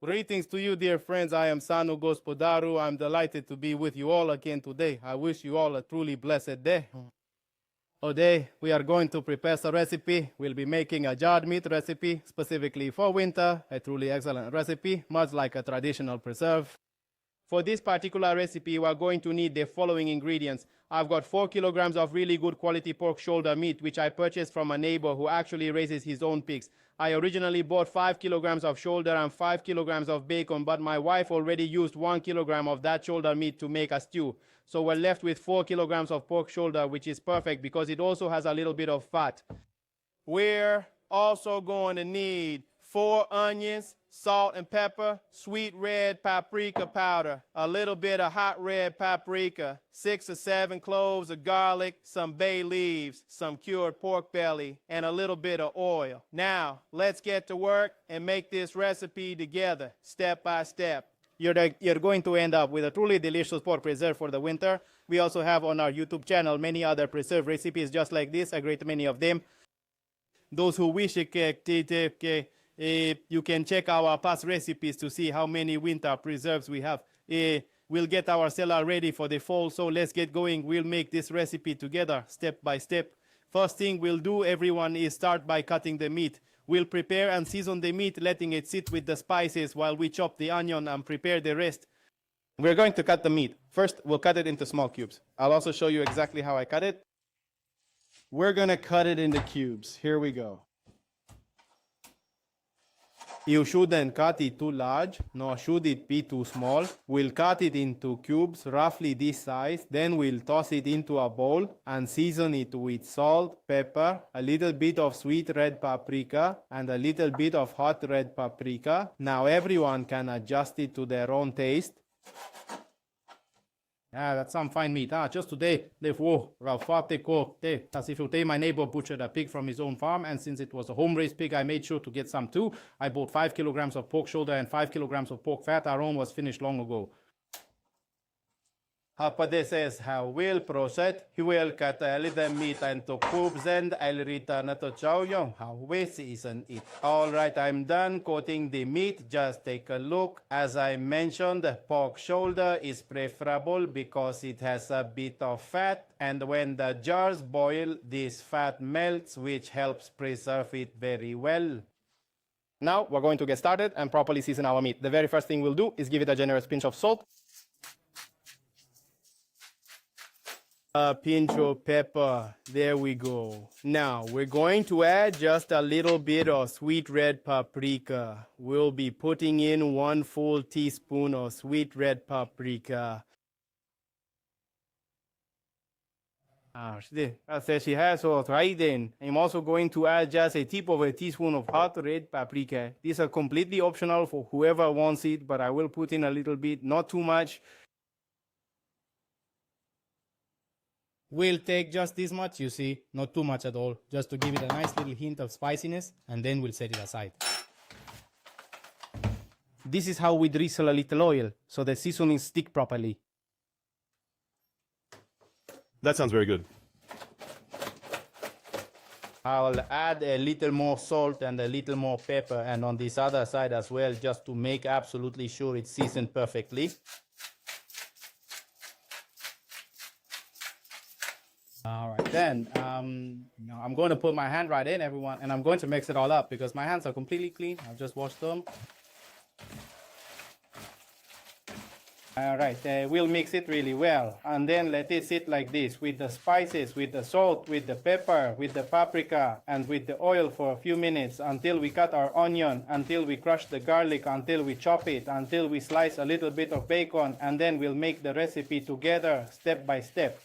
Greetings to you, dear friends. I am Sanu Gospodaru. I'm delighted to be with you all again today. I wish you all a truly blessed day. Today, we are going to prepare some recipe. We'll be making a jarred meat recipe specifically for winter, a truly excellent recipe, much like a traditional preserve. For this particular recipe, we're going to need the following ingredients. I've got 4 kilograms of really good quality pork shoulder meat, which I purchased from a neighbor who actually raises his own pigs. I originally bought 5 kilograms of shoulder and 5 kilograms of bacon, but my wife already used 1 kilogram of that shoulder meat to make a stew. So we're left with 4 kilograms of pork shoulder, which is perfect because it also has a little bit of fat. We're also going to need 4 onions, salt and pepper, sweet red paprika powder, a little bit of hot red paprika, 6 or 7 cloves of garlic, some bay leaves, some cured pork belly, and a little bit of oil. Now, let's get to work and make this recipe together, step by step. You're going to end up with a truly delicious pork preserve for the winter. We also have on our YouTube channel many other preserve recipes just like this, a great many of them. Those who wish you can check our past recipes to see how many winter preserves we have. We'll get our cellar ready for the fall, so let's get going. We'll make this recipe together, step by step. First thing we'll do, everyone, is start by cutting the meat. We'll prepare and season the meat, letting it sit with the spices while we chop the onion and prepare the rest. We're going to cut the meat. First, we'll cut it into small cubes. I'll also show you exactly how I cut it. We're going to cut it into cubes. Here we go. You shouldn't cut it too large, nor should it be too small. We'll cut it into cubes roughly this size, then we'll toss it into a bowl and season it with salt, pepper, a little bit of sweet red paprika, and a little bit of hot red paprika. Now everyone can adjust it to their own taste. Yeah, that's some fine meat. Just today, erau foarte curte. As if you take my neighbor butchered a pig from his own farm, and since it was a home-raised pig, I made sure to get some too. I bought 5 kilograms of pork shoulder and 5 kilograms of pork fat. Our own was finished long ago. Hapade says how we'll proceed. He will cut a little meat into cubes and I'll return to show you how we season it. Alright, I'm done cutting the meat. Just take a look. As I mentioned, pork shoulder is preferable because it has a bit of fat, and when the jars boil, this fat melts, which helps preserve it very well. Now we're going to get started and properly season our meat. The very first thing we'll do is give it a generous pinch of salt. A pinch of pepper. There we go. Now we're going to add just a little bit of sweet red paprika. We'll be putting in 1 full teaspoon of sweet red paprika. She has all right then. I'm also going to add just a tip of a teaspoon of hot red paprika. These are completely optional for whoever wants it, but I will put in a little bit, not too much. We'll take just this much, you see, not too much at all, just to give it a nice little hint of spiciness, and then we'll set it aside. This is how we drizzle a little oil, so the seasonings stick properly. That sounds very good. I'll add a little more salt and a little more pepper, and on this other side as well, just to make absolutely sure it's seasoned perfectly. All right, then I'm going to put my hand right in, everyone, and I'm going to mix it all up because my hands are completely clean. I've just washed them. All right, we'll mix it really well, and then let it sit like this with the spices, with the salt, with the pepper, with the paprika, and with the oil for a few minutes until we cut our onion, until we crush the garlic, until we chop it, until we slice a little bit of bacon, and then we'll make the recipe together step by step.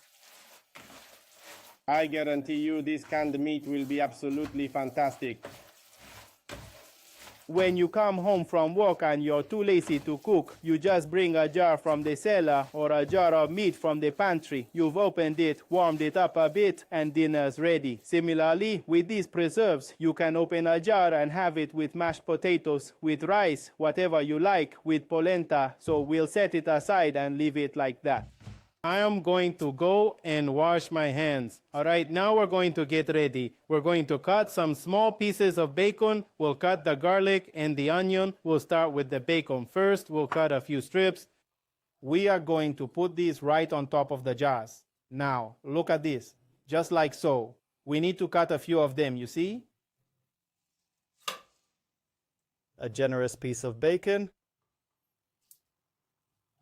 I guarantee you this canned meat will be absolutely fantastic. When you come home from work and you're too lazy to cook, you just bring a jar from the cellar or a jar of meat from the pantry. You've opened it, warmed it up a bit, and dinner's ready. Similarly, with these preserves, you can open a jar and have it with mashed potatoes, with rice, whatever you like, with polenta. So we'll set it aside and leave it like that. I am going to go and wash my hands. All right, now we're going to get ready. We're going to cut some small pieces of bacon. We'll cut the garlic and the onion. We'll start with the bacon first. We'll cut a few strips. We are going to put these right on top of the jars. Now, look at this, just like so. We need to cut a few of them, you see? A generous piece of bacon.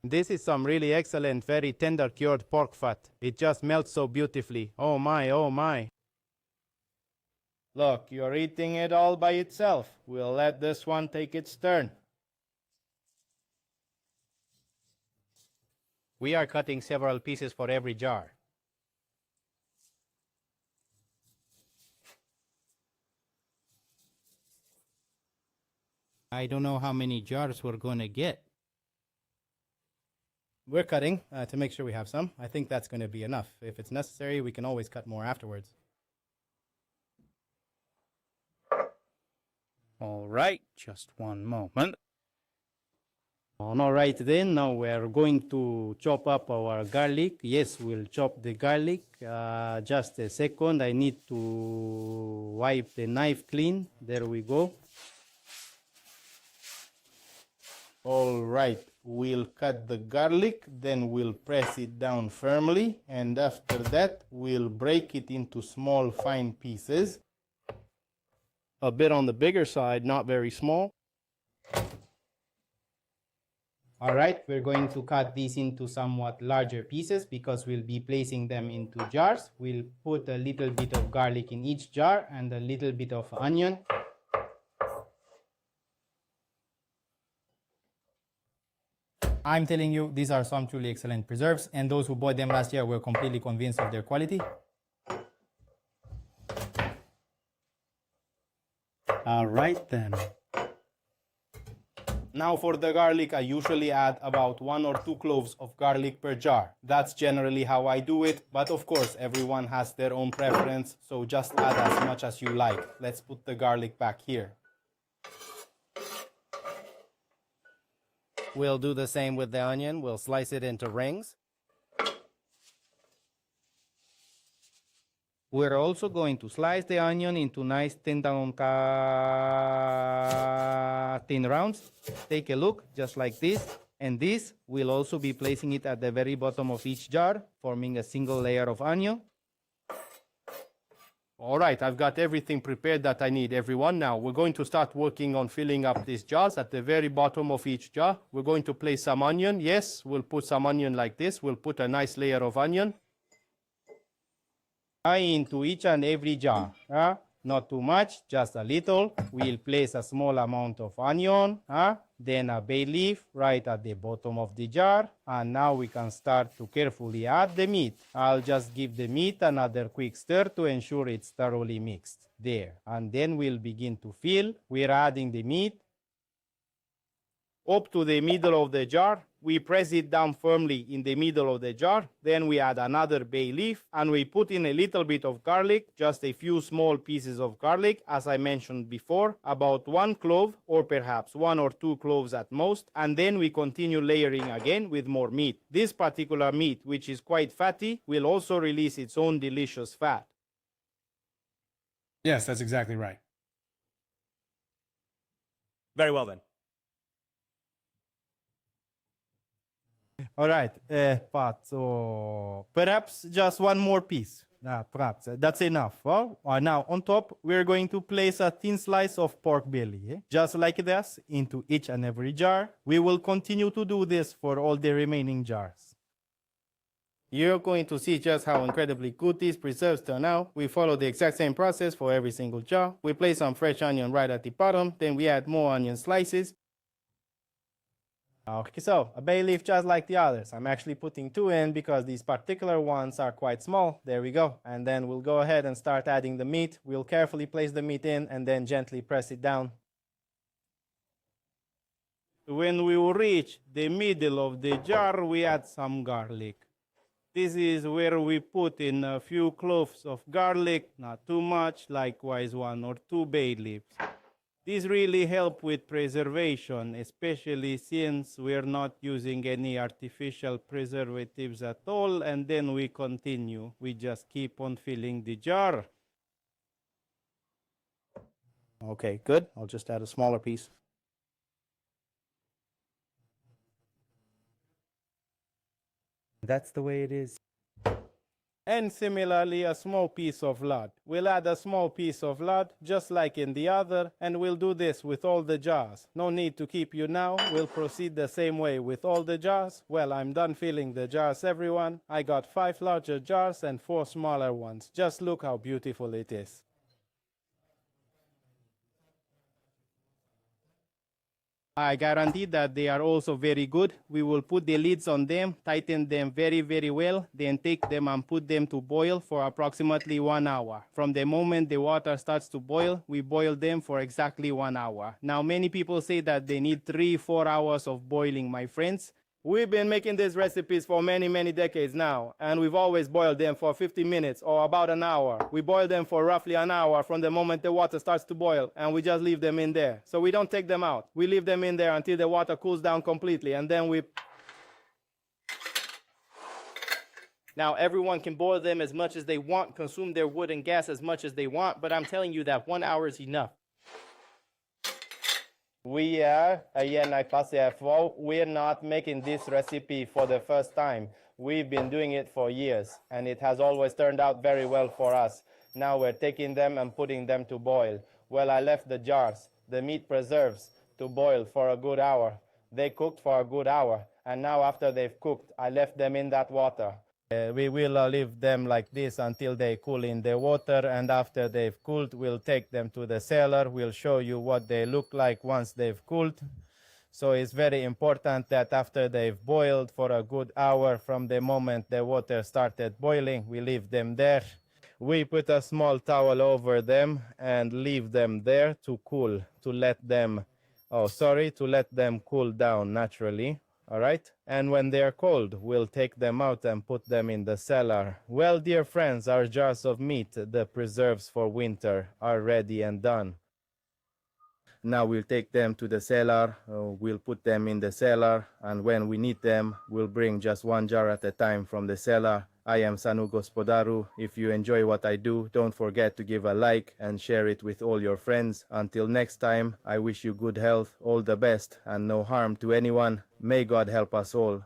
This is some really excellent, very tender cured pork fat. It just melts so beautifully. Oh my, oh my. Look, you're eating it all by itself. We'll let this one take its turn. We are cutting several pieces for every jar. I don't know how many jars we're going to get. We're cutting to make sure we have some. I think that's going to be enough. If it's necessary, we can always cut more afterwards. All right, just one moment. All right then, now we're going to chop up our garlic. Yes, we'll chop the garlic. Just a second, I need to wipe the knife clean. There we go. All right, we'll cut the garlic, then we'll press it down firmly, and after that, we'll break it into small, fine pieces. A bit on the bigger side, not very small. All right, we're going to cut these into somewhat larger pieces because we'll be placing them into jars. We'll put a little bit of garlic in each jar and a little bit of onion. I'm telling you, these are some truly excellent preserves, and those who bought them last year were completely convinced of their quality. All right then. Now for the garlic, I usually add about 1 or 2 cloves of garlic per jar. That's generally how I do it, but of course everyone has their own preference, so just add as much as you like. Let's put the garlic back here. We'll do the same with the onion. We'll slice it into rings. We're also going to slice the onion into nice thin rounds. Take a look, just like this. And this, we'll also be placing it at the very bottom of each jar, forming a single layer of onion. All right, I've got everything prepared that I need, everyone. Now, we're going to start working on filling up these jars. At the very bottom of each jar, we're going to place some onion. Yes, we'll put some onion like this. We'll put a nice layer of onion into each and every jar. Not too much, just a little. We'll place a small amount of onion, then a bay leaf right at the bottom of the jar. And now we can start to carefully add the meat. I'll just give the meat another quick stir to ensure it's thoroughly mixed. There. And then we'll begin to fill. We're adding the meat up to the middle of the jar. We press it down firmly in the middle of the jar. Then we add another bay leaf and we put in a little bit of garlic, just a few small pieces of garlic, as I mentioned before, about 1 clove or perhaps 1 or 2 cloves at most. And then we continue layering again with more meat. This particular meat, which is quite fatty, will also release its own delicious fat. Yes, that's exactly right. Very well then. All right, so perhaps just one more piece. Perhaps that's enough. Well, now on top, we're going to place a thin slice of pork belly, just like this, into each and every jar. We will continue to do this for all the remaining jars. You're going to see just how incredibly good these preserves turn out. We follow the exact same process for every single jar. We place some fresh onion right at the bottom, then we add more onion slices. Okay, so a bay leaf just like the others. I'm actually putting 2 in because these particular ones are quite small. There we go. And then we'll go ahead and start adding the meat. We'll carefully place the meat in and then gently press it down. When we will reach the middle of the jar, we add some garlic. This is where we put in a few cloves of garlic, not too much, likewise 1 or 2 bay leaves. These really help with preservation, especially since we're not using any artificial preservatives at all, and then we continue. We just keep on filling the jar. Okay, good. I'll just add a smaller piece. That's the way it is. And similarly, a small piece of lard. We'll add a small piece of lard, just like in the other, and we'll do this with all the jars. No need to keep you now. We'll proceed the same way with all the jars. Well, I'm done filling the jars, everyone. I got 5 larger jars and 4 smaller ones. Just look how beautiful it is. I guarantee that they are also very good. We will put the lids on them, tighten them very, very well, then take them and put them to boil for approximately 1 hour. From the moment the water starts to boil, we boil them for exactly 1 hour. Now, many people say that they need 3-4 hours of boiling, my friends. We've been making these recipes for many, many decades now, and we've always boiled them for 50 minutes or about an hour. We boil them for roughly an hour from the moment the water starts to boil, and we just leave them in there. So we don't take them out. We leave them in there until the water cools down completely, and then we... Now, everyone can boil them as much as they want, consume their wood and gas as much as they want, but I'm telling you that 1 hour is enough. We're not making this recipe for the first time. We've been doing it for years, and it has always turned out very well for us. Now we're taking them and putting them to boil. Well, I left the jars, the meat preserves, to boil for a good hour. They cooked for a good hour, and now after they've cooked, I left them in that water. We will leave them like this until they cool in the water, and after they've cooled, we'll take them to the cellar. We'll show you what they look like once they've cooled. So it's very important that after they've boiled for a good hour, from the moment the water started boiling, we leave them there. We put a small towel over them and leave them there to cool, to let them cool down naturally. All right, and when they are cold, we'll take them out and put them in the cellar. Well, dear friends, our jars of meat, the preserves for winter, are ready and done. Now we'll take them to the cellar, we'll put them in the cellar, and when we need them, we'll bring just 1 jar at a time from the cellar. I am Sanu Gospodaru. If you enjoy what I do, don't forget to give a like and share it with all your friends. Until next time, I wish you good health, all the best, and no harm to anyone. May God help us all.